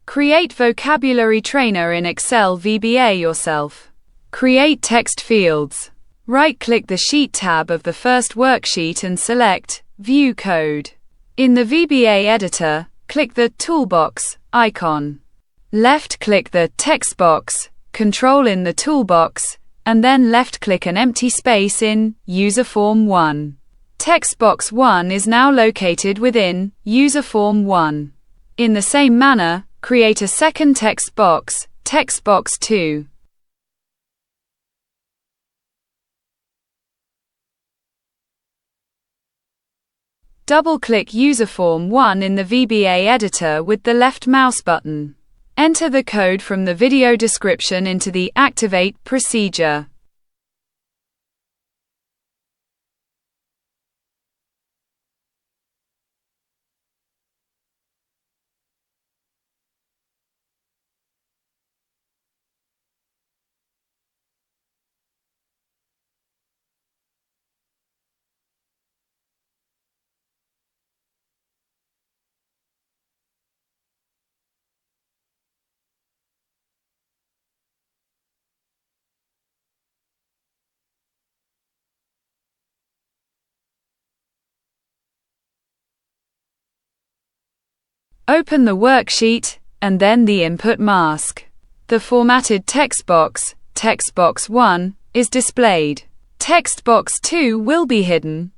Create vocabulary trainer in Excel VBA yourself. Create text fields. Right-click the Sheet tab of the first worksheet and select View Code. In the VBA editor, click the Toolbox icon. Left-click the text box, Control in the toolbox, and then left-click an empty space in User Form 1. Text box 1 is now located within User Form 1. In the same manner, create a second text box 2. Double-click User Form 1 in the VBA editor with the left mouse button. Enter the code from the video description into the Activate procedure. Open the worksheet, and then the input mask. The formatted text box 1, is displayed. Text box 2 will be hidden.